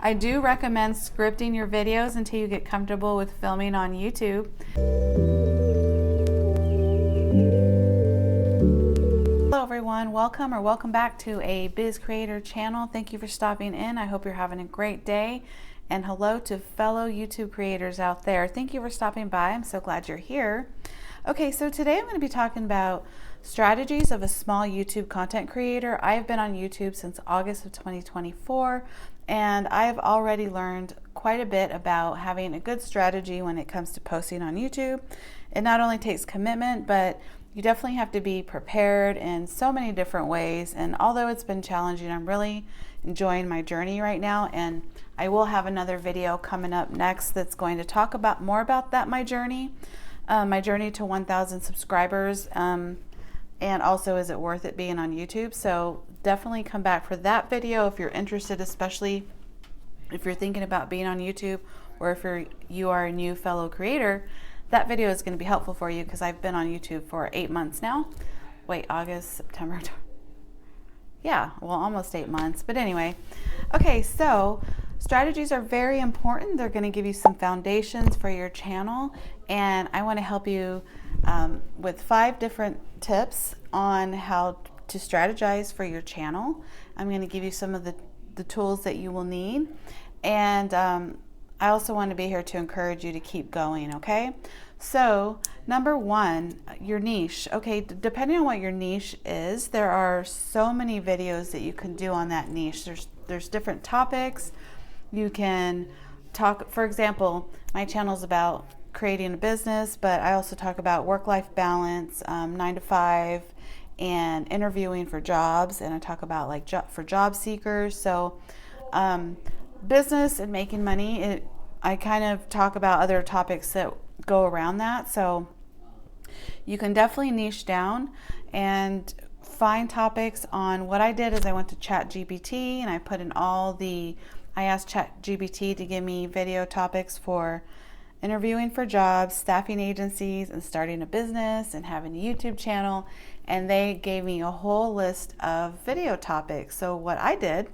I do recommend scripting your videos until you get comfortable with filming on YouTube. Hello everyone, welcome back to a Biz Creator channel. Thank you for stopping in. I hope you're having a great day. And hello to fellow YouTube creators out there. Thank you for stopping by. I'm so glad you're here. Okay, so today I'm going to be talking about strategies of a small YouTube content creator. I've been on YouTube since August of 2024, and I've already learned quite a bit about having a good strategy when it comes to posting on YouTube. It not only takes commitment, but you definitely have to be prepared in so many different ways. And although it's been challenging, I'm really enjoying my journey right now. And I will have another video coming up next that's going to talk about more about that, my journey to 1,000 subscribers. And also, is it worth it being on YouTube? So definitely come back for that video if you're interested, especially if you're thinking about being on YouTube, or if you are a new fellow creator. That video is going to be helpful for you because I've been on YouTube for 8 months now. Wait, August, September. Yeah, well, almost 8 months. But anyway, okay, so strategies are very important. They're going to give you some foundations for your channel, and I want to help you with 5 different tips on how to strategize for your channel. I'm going to give you some of the tools that you will need, and I also want to be here to encourage you to keep going, okay? So, number 1, your niche. Okay, depending on what your niche is, there are so many videos that you can do on that niche. There's different topics. You can talk, for example, my channel is about creating a business, but I also talk about work-life balance, 9 to 5, and interviewing for jobs, and I talk about like for job seekers. So business and making money, I kind of talk about other topics that go around that. So you can definitely niche down and find topics on. What I did is I went to ChatGPT and I put in I asked ChatGPT to give me video topics for interviewing for jobs, staffing agencies, and starting a business and having a YouTube channel. And they gave me a whole list of video topics. So what I did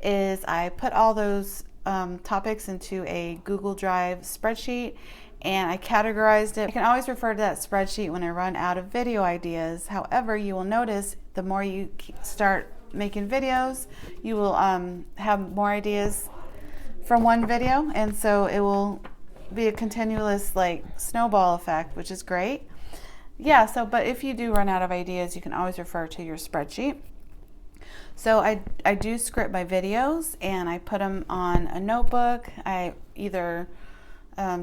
is I put all those topics into a Google Drive spreadsheet, and I categorized it. I can always refer to that spreadsheet when I run out of video ideas. However, you will notice the more you start making videos, you will have more ideas from one video, and so it will be a continuous like snowball effect, which is great. Yeah, so but if you do run out of ideas, you can always refer to your spreadsheet. So I do script my videos and I put them on a notebook. I either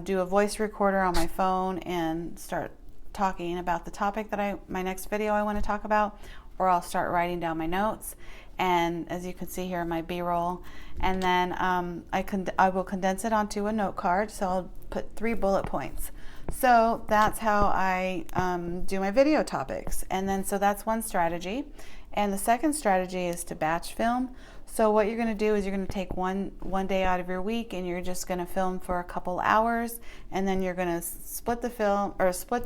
do a voice recorder on my phone and start talking about the topic that my next video I want to talk about, or I'll start writing down my notes. And as you can see here, my B-roll, and then I will condense it onto a note card. So I'll put 3 bullet points. So that's how I do my video topics. And then so that's one strategy. And the second strategy is to batch film. So what you're going to do is you're going to take one day out of your week, and you're just going to film for a couple hours, and then you're going to split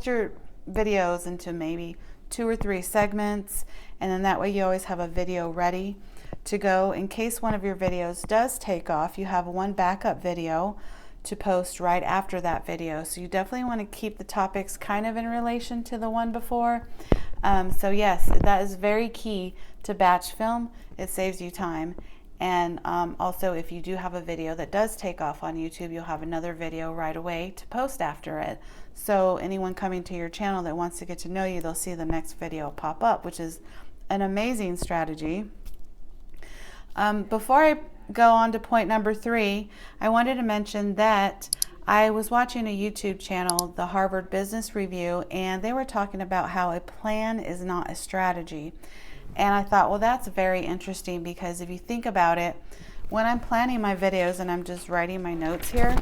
your videos into maybe 2 or 3 segments, and then that way you always have a video ready to go in case one of your videos does take off. You have one backup video to post right after that video. So you definitely want to keep the topics kind of in relation to the one before. So yes, that is very key to batch film. It saves you time. And also, if you do have a video that does take off on YouTube, you'll have another video right away to post after it. So anyone coming to your channel that wants to get to know you, they'll see the next video pop up, which is an amazing strategy. Before I go on to point number 3, I wanted to mention that I was watching a YouTube channel, the Harvard Business Review, and they were talking about how a plan is not a strategy. And I thought, well, that's very interesting, because if you think about it, when I'm planning my videos and I'm just writing my notes here,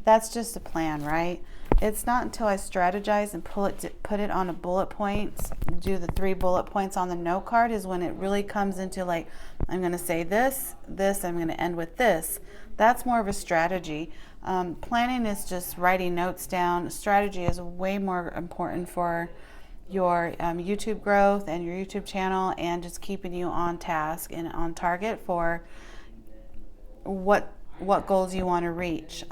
that's just a plan, right? It's not until I strategize and put it on a bullet points, do the 3 bullet points on the note card, is when it really comes into like, I'm going to say this, I'm going to end with this. That's more of a strategy. Planning is just writing notes down. Strategy is way more important for your YouTube growth and your YouTube channel, and just keeping you on task and on target for what goals you want to reach.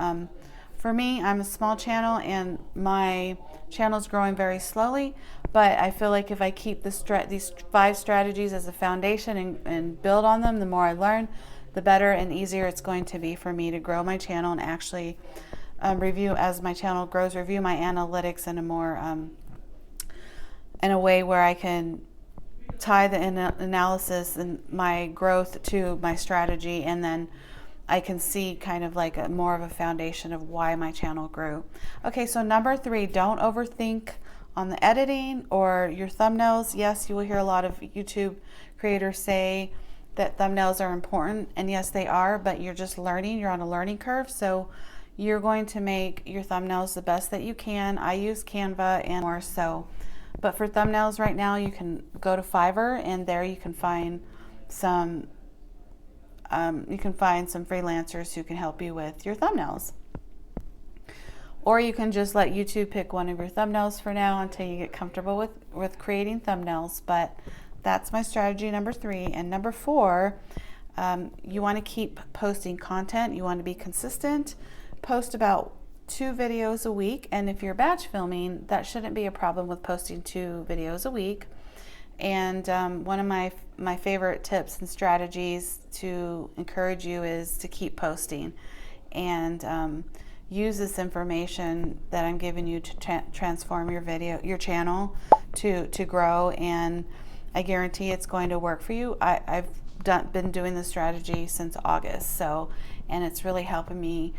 For me, I'm a small channel and my channel is growing very slowly, but I feel like if I keep these 5 strategies as a foundation and build on them, the more I learn, the better and easier it's going to be for me to grow my channel and actually review, as my channel grows, review my analytics in a more in a way where I can tie the analysis and my growth to my strategy, and then I can see kind of like more of a foundation of why my channel grew. Okay, so number 3, don't overthink on the editing or your thumbnails. Yes, you will hear a lot of YouTube creators say that thumbnails are important, and yes, they are, but you're just learning. You're on a learning curve, so you're going to make your thumbnails the best that you can. I use Canva and more so. But for thumbnails right now, you can go to Fiverr, and there you can find some freelancers who can help you with your thumbnails. Or you can just let YouTube pick one of your thumbnails for now until you get comfortable with creating thumbnails. But that's my strategy number 3. And number 4, you want to keep posting content. You want to be consistent. Post about 2 videos a week, and if you're batch filming, that shouldn't be a problem with posting 2 videos a week. And one of my favorite tips and strategies to encourage you is to keep posting and use this information that I'm giving you to transform your channel to grow, and I guarantee it's going to work for you. I've been doing this strategy since August, and it's really helping me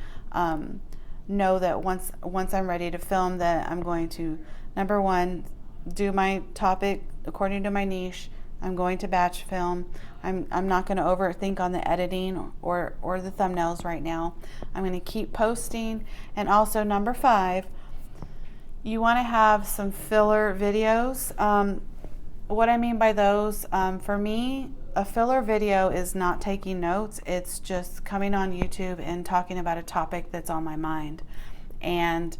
know that once I'm ready to film, that I'm going to, number 1, do my topic according to my niche. I'm going to batch film. I'm not going to overthink on the editing or the thumbnails right now. I'm going to keep posting. And also number 5, you want to have some filler videos. What I mean by those, for me, a filler video is not taking notes. It's just coming on YouTube and talking about a topic that's on my mind. And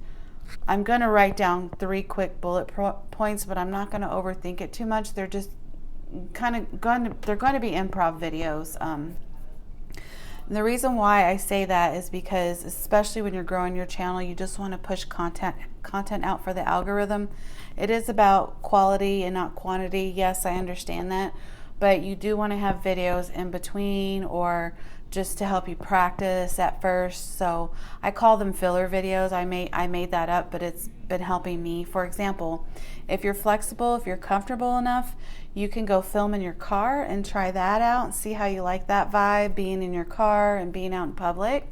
I'm going to write down 3 quick bullet points, but I'm not going to overthink it too much. They're just they're going to be improv videos. And the reason why I say that is because, especially when you're growing your channel, you just want to push content out for the algorithm. It is about quality and not quantity. Yes, I understand that. But you do want to have videos in between, or just to help you practice at first. So I call them filler videos. I made that up, but it's been helping me. For example, if you're flexible, if you're comfortable enough, you can go film in your car and try that out and see how you like that vibe, being in your car and being out in public,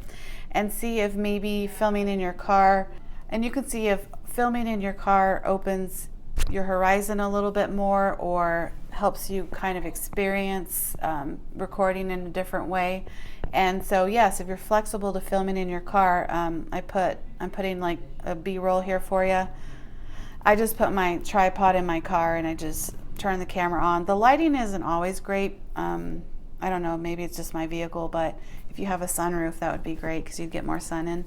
and see if maybe filming in your car, and you can see if filming in your car opens your horizon a little bit more, or helps you kind of experience recording in a different way. And so yes, if you're flexible to filming in your car, I'm putting like a B-roll here for you. I just put my tripod in my car and I just turn the camera on. The lighting isn't always great. I don't know, maybe it's just my vehicle, but if you have a sunroof, that would be great because you'd get more sun in.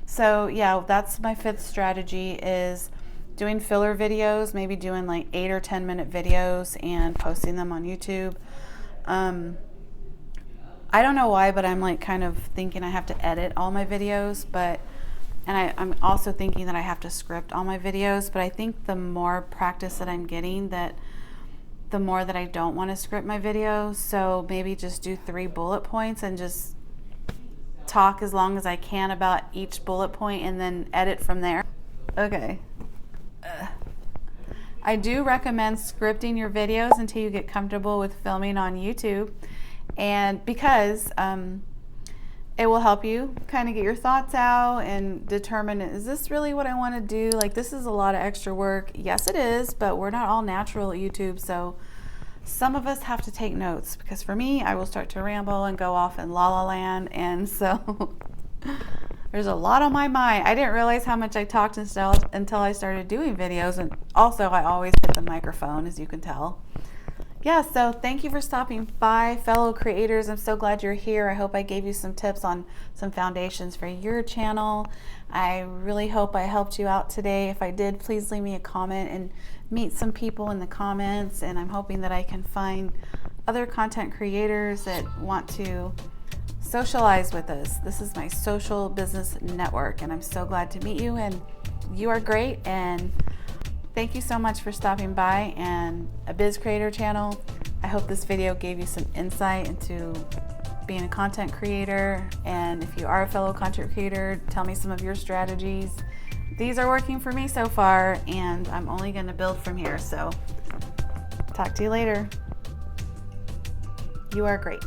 So yeah, that's my 5th strategy, is doing filler videos, maybe doing like 8 or 10 minute videos and posting them on YouTube. I don't know why, but I'm like kind of thinking I have to edit all my videos, and I'm also thinking that I have to script all my videos, but I think the more practice that I'm getting, that the more that I don't want to script my videos. So maybe just do 3 bullet points and just talk as long as I can about each bullet point and then edit from there. Okay. I do recommend scripting your videos until you get comfortable with filming on YouTube, and because it will help you kind of get your thoughts out and determine, is this really what I want to do? Like, this is a lot of extra work. Yes, it is, but we're not all natural at YouTube, so some of us have to take notes, because for me, I will start to ramble and go off in la la land, and so there's a lot on my mind. I didn't realize how much I talked until I started doing videos, and also I always hit the microphone, as you can tell. Yeah, so thank you for stopping by, fellow creators. I'm so glad you're here. I hope I gave you some tips on some foundations for your channel. I really hope I helped you out today. If I did, please leave me a comment and meet some people in the comments, and I'm hoping that I can find other content creators that want to socialize with us. This is my social business network, and I'm so glad to meet you, and you are great. And thank you so much for stopping by and a Biz Creator channel. I hope this video gave you some insight into being a content creator, and if you are a fellow content creator, tell me some of your strategies. These are working for me so far, and I'm only going to build from here. So talk to you later. You are great.